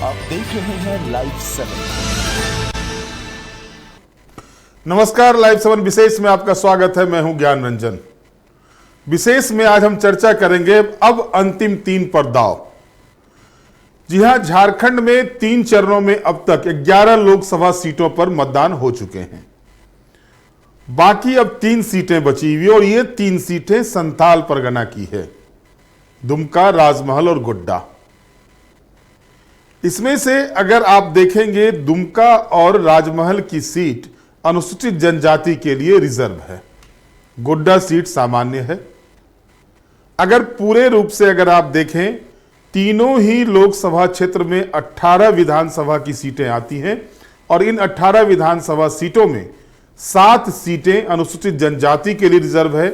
आप देख रहे हैं लाइव 7। नमस्कार, लाइव 7 विशेष में आपका स्वागत है। मैं हूं ज्ञान रंजन। विशेष में आज हम चर्चा करेंगे अब अंतिम 3 पर दांव। जी हां, झारखंड में 3 चरणों में अब तक 11 लोकसभा सीटों पर मतदान हो चुके हैं। बाकी अब 3 सीटें बची हुई और ये 3 सीटें संथाल परगना की है, दुमका, राजमहल और गोड्डा। इसमें से अगर आप देखेंगे, दुमका और राजमहल की सीट अनुसूचित जनजाति के लिए रिजर्व है, गोड्डा सीट सामान्य है। अगर पूरे रूप से अगर आप देखें, तीनों ही लोकसभा क्षेत्र में 18 विधानसभा की सीटें आती हैं और इन 18 विधानसभा सीटों में 7 सीटें अनुसूचित जनजाति के लिए रिजर्व है,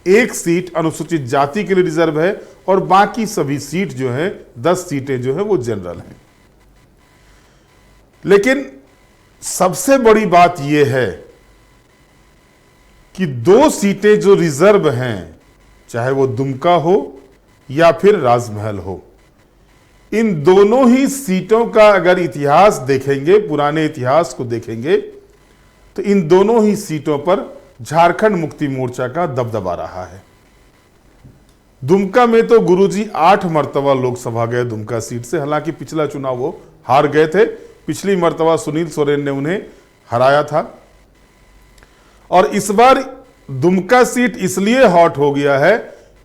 1 सीट अनुसूचित जाति के लिए रिजर्व है और बाकी सभी सीट जो है 10 सीटें जो है वो जनरल हैं। लेकिन सबसे बड़ी बात यह है कि 2 सीटें जो रिजर्व हैं, चाहे वो दुमका हो या फिर राजमहल हो, इन दोनों ही सीटों का अगर इतिहास देखेंगे, पुराने इतिहास को देखेंगे, तो इन दोनों ही सीटों पर झारखंड मुक्ति मोर्चा का दबदबा रहा है। दुमका में तो गुरुजी 8 मर्तबा लोकसभा गए दुमका सीट से, हालांकि पिछला चुनाव वो हार गए थे। पिछली मर्तबा सुनील सोरेन ने उन्हें हराया था और इस बार दुमका सीट इसलिए हॉट हो गया है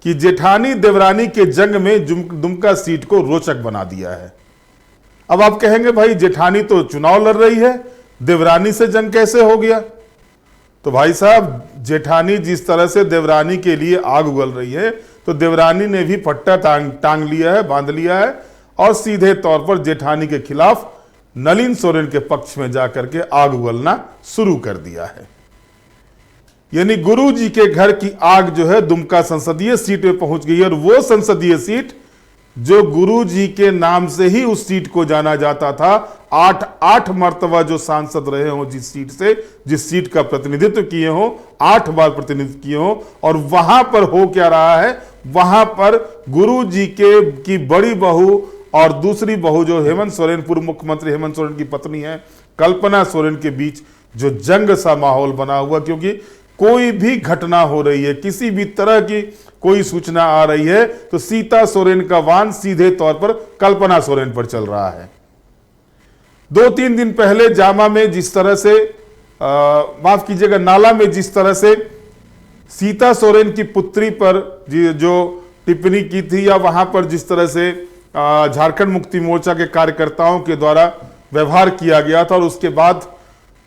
कि जेठानी देवरानी के जंग में दुमका सीट को रोचक बना दिया है। अब आप कहेंगे, भाई जेठानी तो चुनाव लड़ रही है, देवरानी से जंग कैसे हो गया? तो भाई साहब, जेठानी जिस तरह से देवरानी के लिए आग उगल रही है, तो देवरानी ने भी पट्टा टांग लिया है, बांध लिया है और सीधे तौर पर जेठानी के खिलाफ नलिन सोरेन के पक्ष में जाकर के आग उगलना शुरू कर दिया है। यानी गुरु जी के घर की आग जो है दुमका संसदीय सीट में पहुंच गई है और वो संसदीय सीट जो गुरु जी के नाम से ही उस सीट को जाना जाता था। 8 मर्तबा जो सांसद रहे हो जिस सीट से, जिस सीट का प्रतिनिधित्व किए हो, 8 बार प्रतिनिधित्व किए हो, और वहां पर हो क्या रहा है, वहां पर गुरु जी की बड़ी बहू और दूसरी बहू जो हेमंत सोरेन, पूर्व मुख्यमंत्री हेमंत सोरेन की पत्नी है, कल्पना सोरेन के बीच जो जंग सा माहौल बना हुआ, क्योंकि कोई भी घटना हो रही है, किसी भी तरह की कोई सूचना आ रही है, तो सीता सोरेन का वाहन सीधे तौर पर कल्पना सोरेन पर चल रहा है। 2-3 दिन पहले जामा में जिस तरह से, माफ कीजिएगा, नाला में जिस तरह से सीता सोरेन की पुत्री पर जो टिप्पणी की थी, या वहां पर जिस तरह से झारखंड मुक्ति मोर्चा के कार्यकर्ताओं के द्वारा व्यवहार किया गया था और उसके बाद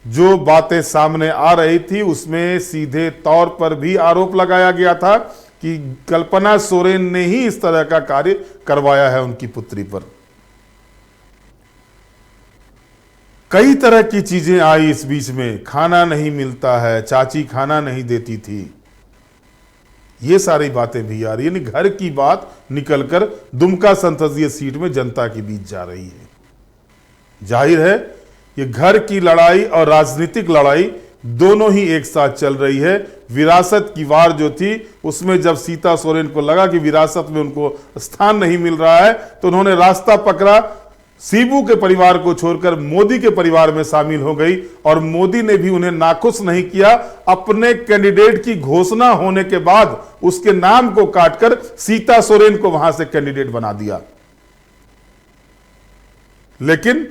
जो बातें सामने आ रही थी, उसमें सीधे तौर पर भी आरोप लगाया गया था कि कल्पना सोरेन ने ही इस तरह का कार्य करवाया है उनकी पुत्री पर। कई तरह की चीजें आई इस बीच में, खाना नहीं मिलता है, चाची खाना नहीं देती थी, ये सारी बातें भी आ रही है। यानी घर की बात निकलकर दुमका संसदीय सीट में जनता के बीच जा रही है। जाहिर है ये घर की लड़ाई और राजनीतिक लड़ाई दोनों ही एक साथ चल रही है। विरासत की वार जो थी, उसमें जब सीता सोरेन को लगा कि विरासत में उनको स्थान नहीं मिल रहा है, तो उन्होंने रास्ता पकड़ा, शिबू के परिवार को छोड़कर मोदी के परिवार में शामिल हो गई और मोदी ने भी उन्हें नाखुश नहीं किया। अपने कैंडिडेट की घोषणा होने के बाद उसके नाम को काटकर सीता सोरेन को वहां से कैंडिडेट बना दिया। लेकिन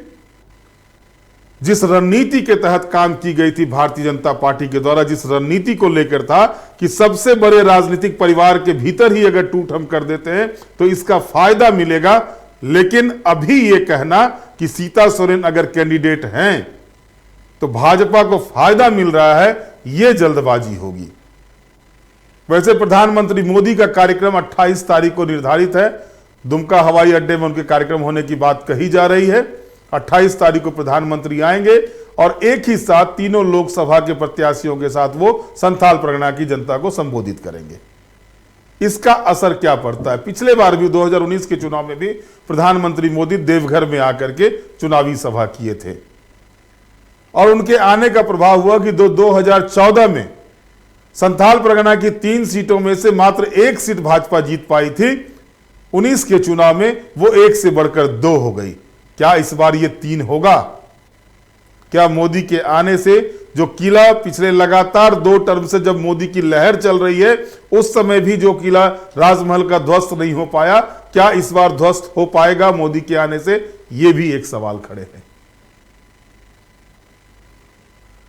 जिस रणनीति के तहत काम की गई थी भारतीय जनता पार्टी के द्वारा, जिस रणनीति को लेकर था कि सबसे बड़े राजनीतिक परिवार के भीतर ही अगर टूट हम कर देते हैं तो इसका फायदा मिलेगा, लेकिन अभी यह कहना कि सीता सोरेन अगर कैंडिडेट हैं तो भाजपा को फायदा मिल रहा है, यह जल्दबाजी होगी। वैसे प्रधानमंत्री मोदी का कार्यक्रम 28 तारीख को निर्धारित है। दुमका हवाई अड्डे में उनके कार्यक्रम होने की बात कही जा रही है। 28 तारीख को प्रधानमंत्री आएंगे और एक ही साथ तीनों लोकसभा के प्रत्याशियों के साथ वो संथाल परगना की जनता को संबोधित करेंगे। इसका असर क्या पड़ता है? पिछले बार भी 2019 के चुनाव में भी प्रधानमंत्री मोदी देवघर में आकर के चुनावी सभा किए थे और उनके आने का प्रभाव हुआ कि 2014 में संथाल परगना की 3 सीटों में से मात्र 1 सीट भाजपा जीत पाई थी। 19 के चुनाव में वो 1 से बढ़कर 2 हो गई। क्या इस बार ये 3 होगा? क्या मोदी के आने से जो किला पिछले लगातार 2 टर्म से जब मोदी की लहर चल रही है, उस समय भी जो किला राजमहल का ध्वस्त नहीं हो पाया, क्या इस बार ध्वस्त हो पाएगा मोदी के आने से? यह भी एक सवाल खड़े हैं।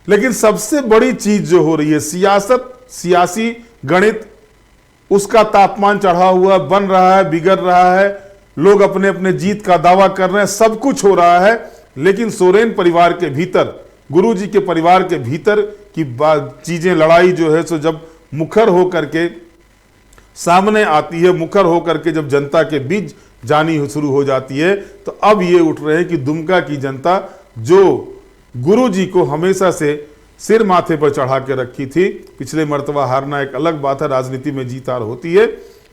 लेकिन सबसे बड़ी चीज जो हो रही है, सियासत, सियासी गणित, उसका तापमान चढ़ा हुआ बन रहा है, बिगड़ रहा है, लोग अपने अपने जीत का दावा कर रहे हैं, सब कुछ हो रहा है। लेकिन सोरेन परिवार के भीतर, गुरुजी के परिवार के भीतर की चीजें, लड़ाई जो है सो जब मुखर होकर के सामने आती है, मुखर होकर के जब जनता के बीच जानी शुरू हो जाती है, तो अब ये उठ रहे हैं कि दुमका की जनता जो गुरुजी को हमेशा से सिर माथे पर चढ़ा के रखी थी, पिछले मर्तबा हारना एक अलग बात है, राजनीति में जीत हार होती है,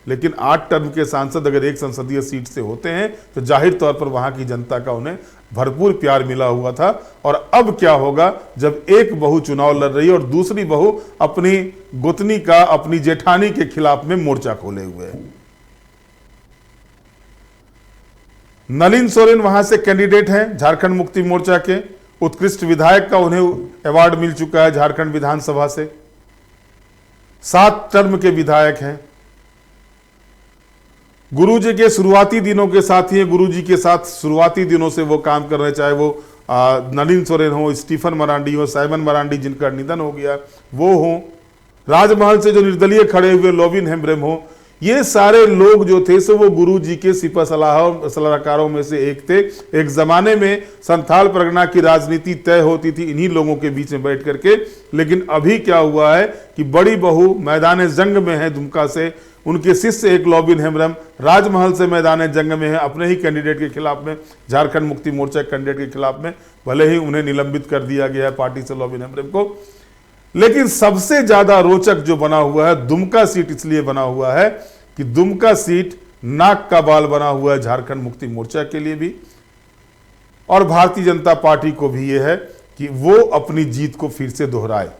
लेकिन 8 टर्म के सांसद अगर एक संसदीय सीट से होते हैं तो जाहिर तौर पर वहां की जनता का उन्हें भरपूर प्यार मिला हुआ था। और अब क्या होगा जब एक बहू चुनाव लड़ रही है और दूसरी बहू अपनी गोतनी का, अपनी जेठानी के खिलाफ में मोर्चा खोले हुए है। नलिन सोरेन वहां से कैंडिडेट हैं झारखंड मुक्ति मोर्चा के, उत्कृष्ट विधायक का उन्हें अवार्ड मिल चुका है झारखंड विधानसभा से, 7 टर्म के विधायक हैं। गुरुजी के शुरुआती दिनों के साथी हैं, गुरुजी के साथ शुरुआती दिनों से वो काम कर रहे हैं, चाहे वो नलिन सोरेन हो, स्टीफन मरांडी हो, साइमन मरांडी जिनका निधन हो गया वो हो, राजमहल से जो निर्दलीय खड़े हुए लोबिन हेम्ब्रेम हो, ये सारे लोग जो थे सो वो गुरुजी के सिपह सलाहकारों में से एक थे। एक जमाने में संथाल परगना की राजनीति तय होती थी इन्हीं लोगों के बीच में बैठ करके। लेकिन अभी क्या हुआ है कि बड़ी बहू मैदान जंग में है दुमका से, उनके शिष्य एक लोबिन हेम्ब्रम राजमहल से मैदान जंग में है अपने ही कैंडिडेट के खिलाफ में, झारखंड मुक्ति मोर्चा कैंडिडेट के खिलाफ में, भले ही उन्हें निलंबित कर दिया गया है पार्टी से लोबिन हेम्ब्रम को। लेकिन सबसे ज्यादा रोचक जो बना हुआ है दुमका सीट इसलिए बना हुआ है कि दुमका सीट नाक का बाल बना हुआ है झारखंड मुक्ति मोर्चा के लिए भी और भारतीय जनता पार्टी को भी यह है कि वो अपनी जीत को फिर से दोहराए।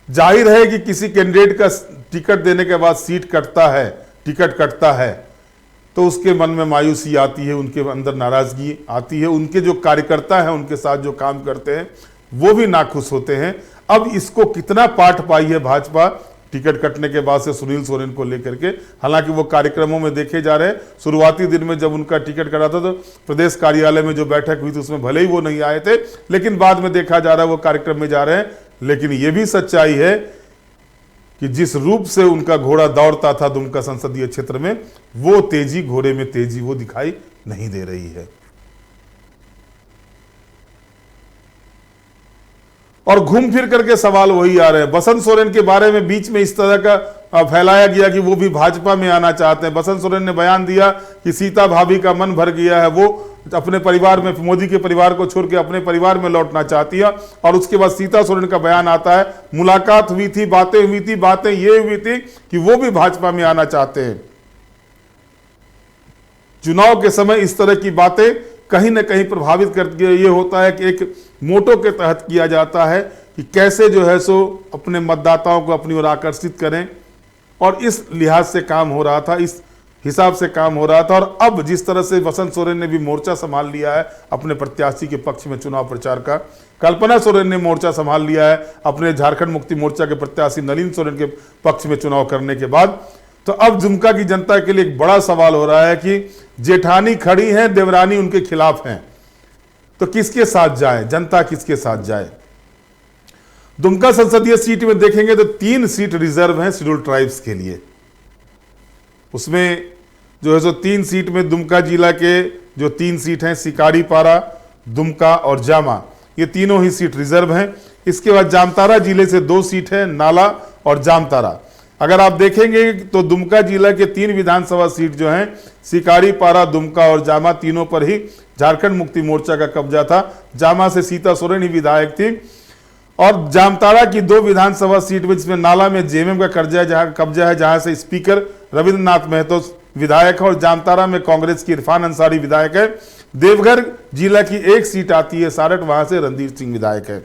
जाहिर है कि किसी कैंडिडेट का टिकट देने के बाद सीट कटता है, टिकट कटता है, तो उसके मन में मायूसी आती है, उनके अंदर नाराजगी आती है, उनके जो कार्यकर्ता हैं उनके साथ जो काम करते हैं वो भी नाखुश होते हैं। अब इसको कितना पाठ पाई है भाजपा टिकट कटने के बाद से सुनील सोरेन को लेकर के, हालांकि वो कार्यक्रमों में देखे जा रहे हैं। शुरुआती दिन में जब उनका टिकट कटा था तो प्रदेश कार्यालय में जो बैठक हुई थी उसमें भले ही वो नहीं आए थे, लेकिन बाद में देखा जा रहा है वो कार्यक्रम में जा रहे हैं। लेकिन ये भी सच्चाई है कि जिस रूप से उनका घोड़ा दौड़ता था दुमका संसदीय क्षेत्र में, वो तेजी, घोड़े में तेजी वो दिखाई नहीं दे रही है। और घूम फिर करके सवाल वही आ रहे हैं। बसंत सोरेन के बारे में बीच में इस तरह का फैलाया गया कि वो भी भाजपा में आना चाहते हैं। बसंत सोरेन ने बयान दिया कि सीता भाभी का मन भर गया है, वो अपने परिवार में, मोदी के परिवार को छोड़ के अपने परिवार में लौटना चाहती है। और उसके बाद सीता सोरेन का बयान आता है, मुलाकात हुई थी, बातें ये हुई थी कि वो भी भाजपा में आना चाहते हैं। चुनाव के समय इस तरह की बातें कहीं ना कहीं प्रभावित करके ये होता है कि एक मोटो के तहत किया जाता है कि कैसे जो है सो अपने मतदाताओं को अपनी ओर आकर्षित करें, और इस लिहाज से काम हो रहा था, इस हिसाब से काम हो रहा था। और अब जिस तरह से बसंत सोरेन ने भी मोर्चा संभाल लिया है अपने प्रत्याशी के पक्ष में चुनाव प्रचार का, कल्पना सोरेन ने मोर्चा संभाल लिया है अपने झारखंड मुक्ति मोर्चा के प्रत्याशी नलिन सोरेन के पक्ष में चुनाव करने के बाद, तो अब दुमका की जनता के लिए एक बड़ा सवाल हो रहा है कि जेठानी खड़ी है, देवरानी उनके खिलाफ हैं, तो किसके साथ जाए, जनता किसके साथ जाए। दुमका संसदीय सीट में देखेंगे तो 3 सीट रिजर्व हैं शेड्यूल ट्राइब्स के लिए। उसमें जो है सो 3 सीट में दुमका जिला के जो 3 सीट हैं, सिकारीपारा, दुमका और जामा, ये तीनों ही सीट रिजर्व हैं। इसके बाद जामतारा जिले से 2 सीट है, नाला और जामतारा। अगर आप देखेंगे तो दुमका जिला के 3 विधानसभा सीट जो हैं, सिकारीपारा, दुमका और जामा, तीनों पर ही झारखंड मुक्ति मोर्चा का कब्जा था। जामा से सीता सोरेन ही विधायक थी, और जामताड़ा की 2 विधानसभा सीट में, जिसमें नाला में जेएमएम का कब्जा है, जहां से स्पीकर रविंद्रनाथ महतो विधायक है, और जामताड़ा में कांग्रेस की इरफान अंसारी विधायक है। देवघर जिला की 1 सीट आती है सारठ, वहां से रणधीर सिंह विधायक है।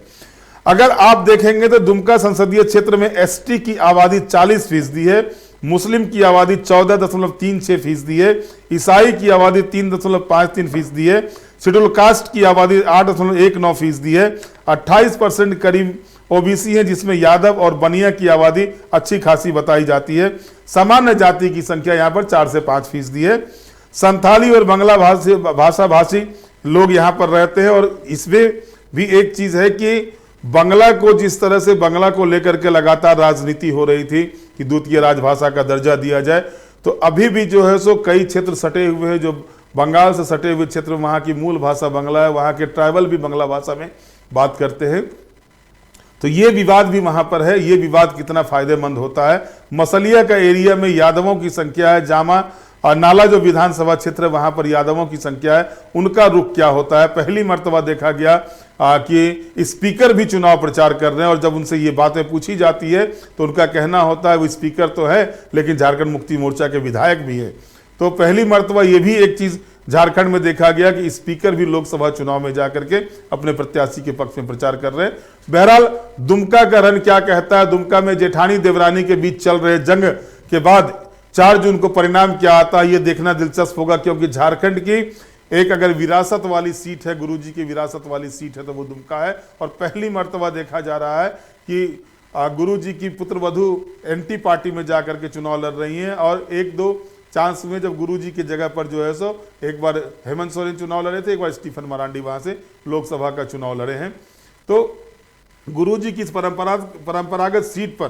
अगर आप देखेंगे तो दुमका संसदीय क्षेत्र में एसटी की आबादी 40% है, मुस्लिम की आबादी 14.36% है, ईसाई की आबादी 3.53% है, शेड्यूल कास्ट की आबादी 8.19% है, 28% करीब ओबीसी है, जिसमें यादव और बनिया की आबादी अच्छी खासी बताई जाती है। सामान्य जाति की संख्या यहाँ पर 4 से 5% है। संथाली और बांग्ला भाषा भाषी लोग यहाँ पर रहते हैं, और इसमें भी एक चीज है कि बांग्ला को जिस तरह से बांग्ला को लेकर के लगातार राजनीति हो रही थी कि द्वितीय राजभाषा का दर्जा दिया जाए, तो अभी भी जो है सो कई क्षेत्र सटे हुए हैं जो बंगाल से सटे हुए क्षेत्र, वहाँ की मूल भाषा बांग्ला है, वहाँ के ट्राइबल भी बांग्ला भाषा में बात करते हैं। तो ये विवाद भी वहां पर है। ये विवाद कितना फायदेमंद होता है, मसलिया का एरिया में यादवों की संख्या है, जामा और नाला जो विधानसभा क्षेत्र है वहां पर यादवों की संख्या है, उनका रुख क्या होता है। पहली मर्तबा देखा गया कि स्पीकर भी चुनाव प्रचार कर रहे हैं, और जब उनसे ये बातें पूछी जाती है तो उनका कहना होता है वो स्पीकर तो है लेकिन झारखंड मुक्ति मोर्चा के विधायक भी है। तो पहली मर्तबा ये भी एक चीज झारखंड में देखा गया कि स्पीकर भी लोकसभा चुनाव में जाकर के अपने प्रत्याशी के पक्ष में प्रचार कर रहे हैं। बहरहाल दुमका का रन क्या कहता है, दुमका में जेठानी देवरानी के बीच चल रहे जंग के बाद 4 जून को परिणाम क्या आता है, ये देखना दिलचस्प होगा, क्योंकि झारखंड की एक अगर विरासत वाली सीट है, गुरुजी की विरासत वाली सीट है, तो वो दुमका है। और पहली मर्तबा देखा जा रहा है कि गुरुजी की पुत्रवधू एंटी पार्टी में जाकर के चुनाव लड़ रही हैं, और 1-2 चांस में जब गुरुजी की जगह पर जो है सो एक बार हेमंत सोरेन चुनाव लड़े थे, एक बार स्टीफन मरांडी वहां से लोकसभा का चुनाव लड़े हैं। तो गुरुजी की इस परंपरागत सीट पर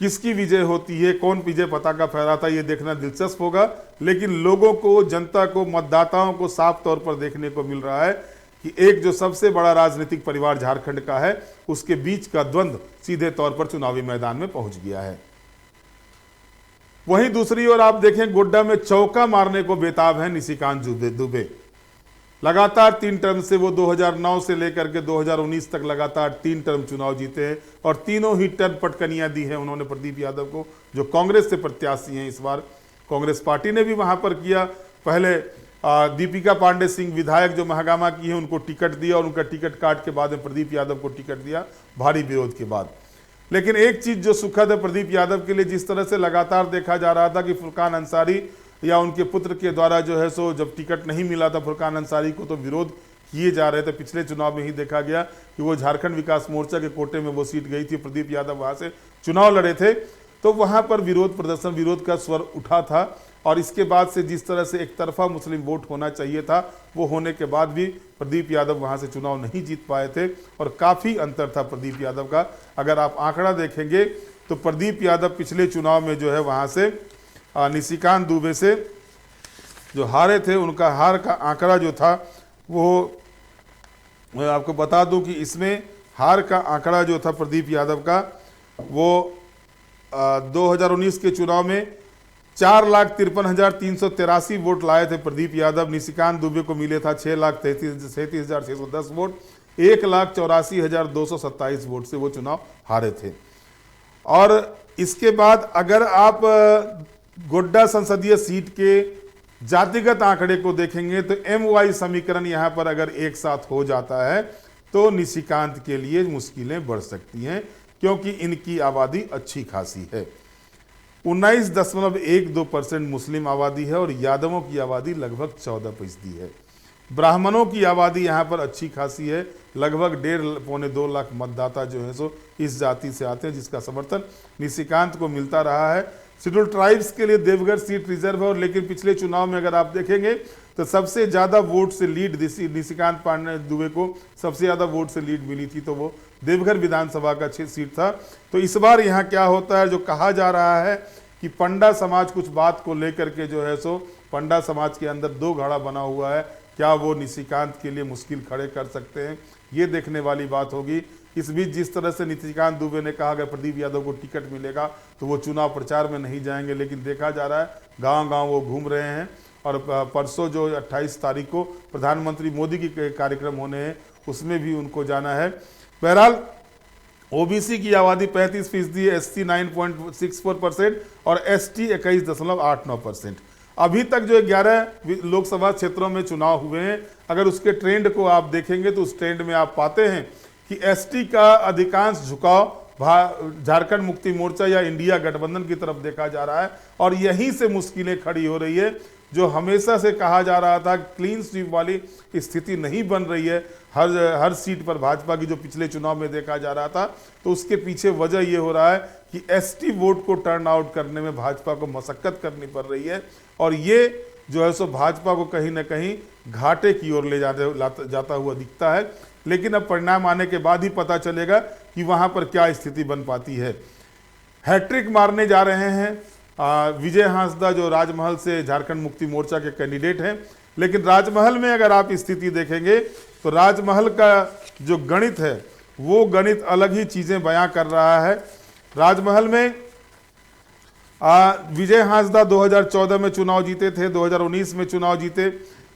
किसकी विजय होती है, कौन विजय पताका फहराता है, ये देखना दिलचस्प होगा। लेकिन लोगों को, जनता को, मतदाताओं को साफ तौर पर देखने को मिल रहा है कि एक जो सबसे बड़ा राजनीतिक परिवार झारखंड का है, उसके बीच का द्वंद्व सीधे तौर पर चुनावी मैदान में पहुंच गया है। वहीं दूसरी ओर आप देखें, गोड्डा में चौका मारने को बेताब है निशिकांत दुबे। लगातार 3 टर्म से वो 2009 से लेकर के 2019 तक लगातार 3 टर्म चुनाव जीते हैं, और तीनों ही टर्म पटकनियां दी हैं उन्होंने प्रदीप यादव को, जो कांग्रेस से प्रत्याशी हैं। इस बार कांग्रेस पार्टी ने भी वहां पर किया। पहले दीपिका पांडे सिंह विधायक जो महागामा की है उनको टिकट दिया, और उनका टिकट काट के बाद में प्रदीप यादव को टिकट दिया भारी विरोध के बाद। लेकिन एक चीज जो सुखद है प्रदीप यादव के लिए, जिस तरह से लगातार देखा जा रहा था कि फुरकान अंसारी या उनके पुत्र के द्वारा जो है सो जब टिकट नहीं मिला था फुरकान अंसारी को, तो विरोध किए जा रहे थे। पिछले चुनाव में ही देखा गया कि वो झारखंड विकास मोर्चा के कोटे में वो सीट गई थी, प्रदीप यादव वहां से चुनाव लड़े थे, तो वहां पर विरोध प्रदर्शन, विरोध का स्वर उठा था। और इसके बाद से जिस तरह से एक तरफा मुस्लिम वोट होना चाहिए था, वो होने के बाद भी प्रदीप यादव वहां से चुनाव नहीं जीत पाए थे, और काफी अंतर था प्रदीप यादव का। अगर आप आंकड़ा देखेंगे तो प्रदीप यादव पिछले चुनाव में जो है वहां से निशिकांत दुबे से जो हारे थे, उनका हार का आंकड़ा जो था वो, मैं आपको बता दूं कि इसमें हार का आंकड़ा जो था प्रदीप यादव का, वो 2019 के चुनाव में 4,53,383 वोट लाए थे प्रदीप यादव। निशिकांत दुबे को मिले था 6,33,610 वोट, 1,84,227 वोट से वो चुनाव हारे थे। और इसके बाद अगर आप गोड्डा संसदीय सीट के जातिगत आंकड़े को देखेंगे तो MY समीकरण यहां पर अगर एक साथ हो जाता है तो निशिकांत के लिए मुश्किलें बढ़ सकती हैं, क्योंकि इनकी आबादी अच्छी खासी है। 19.12% मुस्लिम आबादी है, और यादवों की आबादी लगभग 14% है। ब्राह्मणों की आबादी यहाँ पर अच्छी खासी है, लगभग 1.5-2 लाख मतदाता जो है सो इस जाति से आते हैं, जिसका समर्थन निशिकांत को मिलता रहा है। शेड्यूल ट्राइब्स के लिए देवघर सीट रिजर्व है, और लेकिन पिछले चुनाव में अगर आप देखेंगे तो सबसे ज्यादा वोट से लीड निशिकांत पांडे दुबे को सबसे ज्यादा वोट से लीड मिली थी, तो वो देवघर विधानसभा का सीट था। तो इस बार यहाँ क्या होता है, जो कहा जा रहा है कि पंडा समाज कुछ बात को लेकर के जो है सो पंडा समाज के अंदर 2 घड़ा बना हुआ है, क्या वो निशिकांत के लिए मुश्किल खड़े कर सकते हैं, ये देखने वाली बात होगी। इस बीच जिस तरह से निशिकांत दुबे ने कहा अगर प्रदीप यादव को टिकट मिलेगा तो वो चुनाव प्रचार में नहीं जाएंगे, लेकिन देखा जा रहा है गांव-गांव वो घूम रहे हैं। और परसों जो 28 तारीख को प्रधानमंत्री मोदी की कार्यक्रम होने हैं, उसमें भी उनको जाना है। बहरहाल ओबीसी की आबादी 35% है, SC 9.64% और ST 21.89%। अभी तक जो 11 लोकसभा क्षेत्रों में चुनाव हुए हैं, अगर उसके ट्रेंड को आप देखेंगे तो उस ट्रेंड में आप पाते हैं कि ST का अधिकांश झुकाव झारखंड मुक्ति मोर्चा या इंडिया गठबंधन की तरफ देखा जा रहा है और यहीं से मुश्किलें खड़ी हो रही है। जो हमेशा से कहा जा रहा था क्लीन स्वीप वाली स्थिति नहीं बन रही है हर सीट पर भाजपा की, जो पिछले चुनाव में देखा जा रहा था, तो उसके पीछे वजह ये हो रहा है कि एसटी वोट को टर्न आउट करने में भाजपा को मशक्कत करनी पड़ रही है और ये जो है सो भाजपा को कहीं ना कहीं घाटे की ओर ले जाता हुआ दिखता है। लेकिन अब परिणाम आने के बाद ही पता चलेगा कि वहां पर क्या स्थिति बन पाती है। हैट्रिक मारने जा रहे हैं विजय हांसदा, जो राजमहल से झारखंड मुक्ति मोर्चा के कैंडिडेट हैं। लेकिन राजमहल में अगर आप स्थिति देखेंगे तो राजमहल का जो गणित है वो गणित अलग ही चीजें बयां कर रहा है। राजमहल में विजय हांसदा 2014 में चुनाव जीते थे, 2019 में चुनाव जीते,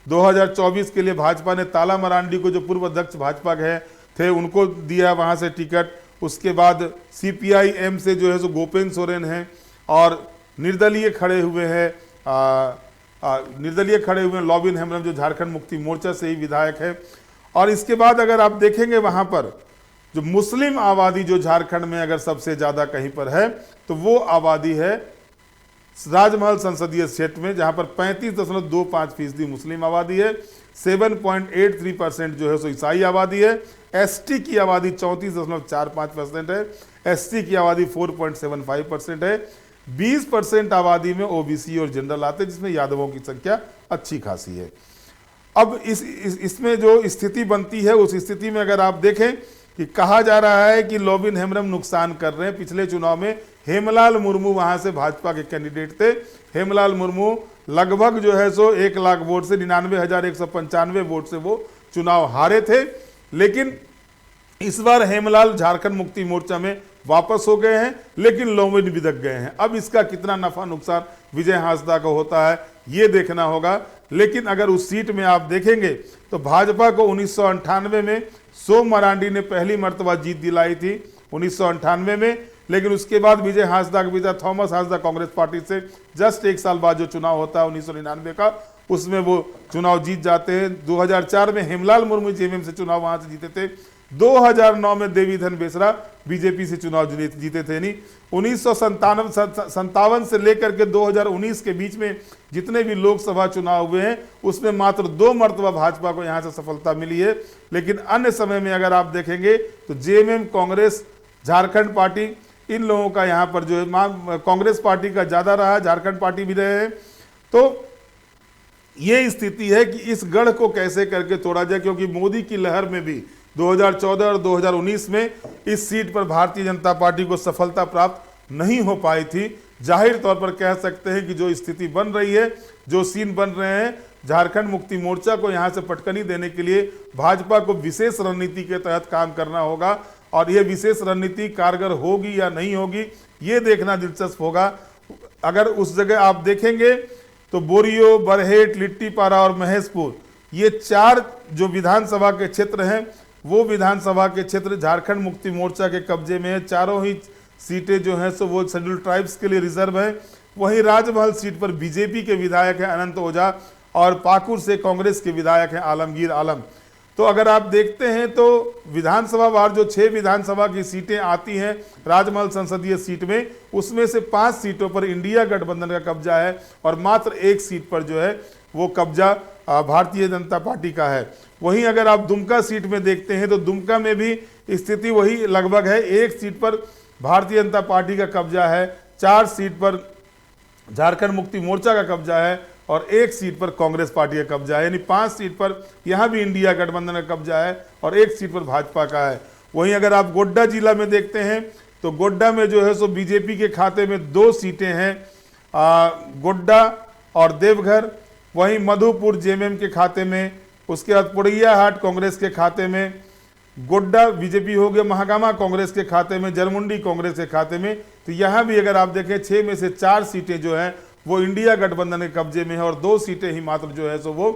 2024 के लिए भाजपा ने ताला मरांडी को, जो पूर्व अध्यक्ष भाजपा के थे, उनको दिया वहां से टिकट। उसके बाद सीपीआई-एम से जो है सो गोपेन सोरेन हैं और निर्दलीय खड़े हुए हैं लॉबिन हेम्ब्रम, जो झारखंड मुक्ति मोर्चा से ही विधायक है। और इसके बाद अगर आप देखेंगे वहां पर जो मुस्लिम आबादी जो झारखंड में अगर सबसे ज्यादा कहीं पर है तो वो आबादी है राजमहल संसदीय क्षेत्र में, जहां पर 35.25% मुस्लिम आबादी है, 7.83% जो है सो ईसाई आबादी है, एसटी की आबादी 34.45% है, एससी की आबादी 4.75% है, 20% आबादी में ओबीसी और जनरल आते हैं, जिसमें यादवों की संख्या अच्छी खासी है। अब इसमें जो स्थिति बनती है उस स्थिति में अगर आप देखें कि कहा जा रहा है कि लॉबिन हेम्ब्रम नुकसान कर रहे हैं। पिछले चुनाव में हेमलाल मुर्मू वहां से भाजपा के कैंडिडेट थे। हेमलाल मुर्मू लगभग जो है सो 1 लाख वोट से 99,195 वोट से वो चुनाव हारे थे। लेकिन इस बार हेमलाल झारखंड मुक्ति मोर्चा में वापस हो गए हैं, लेकिन लॉबिन बिदक गए हैं। अब इसका कितना नफा नुकसान विजय हांसदा को होता है ये देखना होगा। लेकिन अगर उस सीट में आप देखेंगे तो भाजपा को 1998 में सोम मरांडी ने पहली मर्तबा जीत दिलाई थी 1998 में। लेकिन उसके बाद विजय हांसदा के पिता थॉमस हांसदा कांग्रेस पार्टी से जस्ट 1 साल बाद जो चुनाव होता है 1999 का, उसमें वो चुनाव जीत जाते हैं। 2004 में हेमलाल मुर्मू जेएमएम से चुनाव वहां से जीते थे। 2009 में देवीधन बेसरा बीजेपी से चुनाव जीते थे। नहीं, 1957 से लेकर के 2019 के बीच में जितने भी लोकसभा चुनाव हुए हैं उसमें मात्र 2 मर्तबा भाजपा को यहां से सफलता मिली है। लेकिन अन्य समय में अगर आप देखेंगे तो जेएमएम, कांग्रेस, झारखंड पार्टी, इन लोगों का यहां पर जो है कांग्रेस पार्टी का ज्यादा रहा, झारखंड पार्टी भी रहे हैं। तो ये स्थिति है कि इस गढ़ को कैसे करके तोड़ा जाए, क्योंकि मोदी की लहर में भी 2014 और 2019 में इस सीट पर भारतीय जनता पार्टी को सफलता प्राप्त नहीं हो पाई थी। जाहिर तौर पर कह सकते हैं कि जो स्थिति बन रही है, जो सीन बन रहे हैं, झारखंड मुक्ति मोर्चा को यहां से पटकनी देने के लिए भाजपा को विशेष रणनीति के तहत काम करना होगा और यह विशेष रणनीति कारगर होगी या नहीं होगी ये देखना दिलचस्प होगा। अगर उस जगह आप देखेंगे तो बोरियो, बरहेट, लिट्टीपारा और महेशपुर, ये 4 जो विधानसभा के क्षेत्र हैं वो विधानसभा के क्षेत्र झारखंड मुक्ति मोर्चा के कब्जे में है। चारों ही सीटें जो हैं सो वो शेड्यूल ट्राइब्स के लिए रिजर्व है। वहीं राजमहल सीट पर बीजेपी के विधायक हैं अनंत ओझा और पाकुड़ से कांग्रेस के विधायक हैं आलमगीर आलम। तो अगर आप देखते हैं तो विधानसभा बार जो 6 विधानसभा की सीटें आती हैं राजमहल संसदीय सीट में, उसमें से 5 सीटों पर इंडिया गठबंधन का कब्जा है और मात्र 1 सीट पर जो है वो कब्जा भारतीय जनता पार्टी का है। वहीं अगर आप दुमका सीट में देखते हैं तो दुमका में भी स्थिति वही लगभग है। 1 सीट पर भारतीय जनता पार्टी का कब्जा है, 4 सीट पर झारखंड मुक्ति मोर्चा का कब्जा है और 1 सीट पर कांग्रेस पार्टी का कब्जा है। यानी 5 सीट पर यहां भी इंडिया गठबंधन का कब्जा है और 1 सीट पर भाजपा का है। वहीं अगर आप गोड्डा जिला में देखते हैं तो गोड्डा में जो है सो बीजेपी के खाते में 2 सीटें हैं, गोड्डा और देवघर। वहीं मधुपुर जेएमएम के खाते में, उसके बाद पुड़ैयाहाट कांग्रेस के खाते में, गोड्डा बीजेपी हो गया, महागामा कांग्रेस के खाते में, जरमुंडी कांग्रेस के खाते में। तो यहां भी अगर आप देखें 6 में से 4 सीटें जो हैं वो इंडिया गठबंधन के कब्जे में है और 2 सीटें ही मात्र जो है सो वो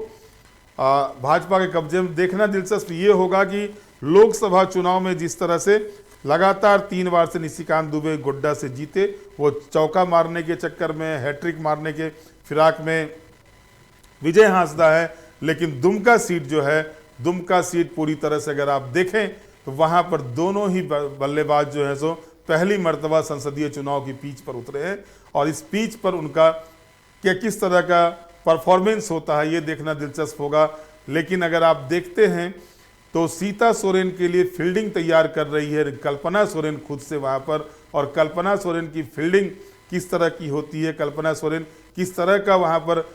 भाजपा के कब्जे में। देखना दिलचस्प ये होगा कि लोकसभा चुनाव में जिस तरह से लगातार 3 बार से निशिकांत दुबे गोड्डा से जीते, वो चौका मारने के चक्कर में, हैट्रिक मारने के फिराक में विजय हांसदा है। लेकिन दुमका सीट जो है, दुमका सीट पूरी तरह से अगर आप देखें तो वहां पर दोनों ही बल्लेबाज जो है सो पहली मर्तबा संसदीय चुनाव की पीच पर उतरे हैं और इस पीच पर उनका क्या किस तरह का परफॉर्मेंस होता है ये देखना दिलचस्प होगा। लेकिन अगर आप देखते हैं तो सीता सोरेन के लिए फील्डिंग तैयार कर रही है कल्पना सोरेन खुद से वहाँ पर, और कल्पना सोरेन की फील्डिंग किस तरह की होती है, कल्पना सोरेन किस तरह का वहाँ पर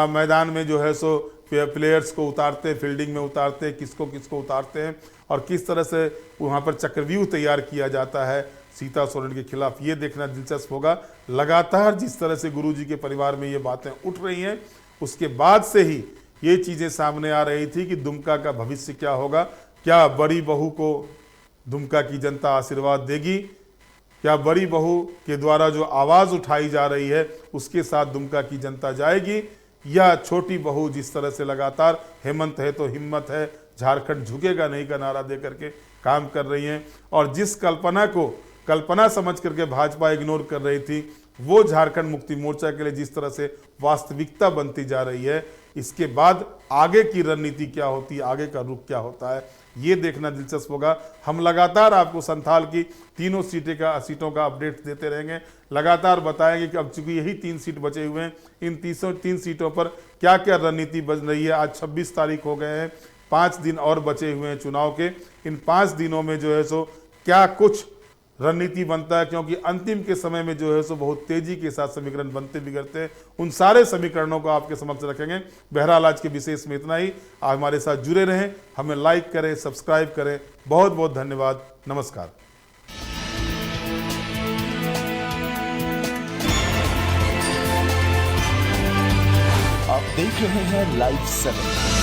मैदान में जो है सो प्लेयर्स को उतारते हैं, फील्डिंग में उतारते हैं, किसको किसको उतारते हैं और किस तरह से वहाँ पर चक्रव्यूह तैयार किया जाता है सीता सोरेन के खिलाफ, ये देखना दिलचस्प होगा। लगातार जिस तरह से गुरुजी के परिवार में ये बातें उठ रही हैं, उसके बाद से ही ये चीज़ें सामने आ रही थी कि दुमका का भविष्य क्या होगा। क्या बड़ी बहू को दुमका की जनता आशीर्वाद देगी? क्या बड़ी बहू के द्वारा जो आवाज़ उठाई जा रही है उसके साथ दुमका की जनता जाएगी, या छोटी बहू जिस तरह से लगातार हेमंत है तो हिम्मत है, झारखंड झुकेगा नहीं का नारा दे करके काम कर रही हैं, और जिस कल्पना को कल्पना समझ करके भाजपा इग्नोर कर रही थी, वो झारखंड मुक्ति मोर्चा के लिए जिस तरह से वास्तविकता बनती जा रही है, इसके बाद आगे की रणनीति क्या होती है, आगे का रुख क्या होता है, ये देखना दिलचस्प होगा। हम लगातार आपको संथाल की तीनों सीटों का अपडेट देते रहेंगे, लगातार बताएंगे कि अब चूंकि यही 3 सीट बचे हुए हैं, इन 3 सीटों पर क्या क्या रणनीति बन रही है। आज 26 तारीख हो गए हैं, 5 दिन और बचे हुए हैं चुनाव के। इन 5 दिनों में जो है सो क्या कुछ रणनीति बनता है, क्योंकि अंतिम के समय में जो है सो बहुत तेजी के साथ समीकरण बनते बिगड़ते हैं। उन सारे समीकरणों को आपके समक्ष रखेंगे। बहरहाल आज के विशेष में इतना ही। आप हमारे साथ जुड़े रहें, हमें लाइक करें, सब्सक्राइब करें। बहुत बहुत धन्यवाद। नमस्कार। आप देख रहे हैं लाइव 7।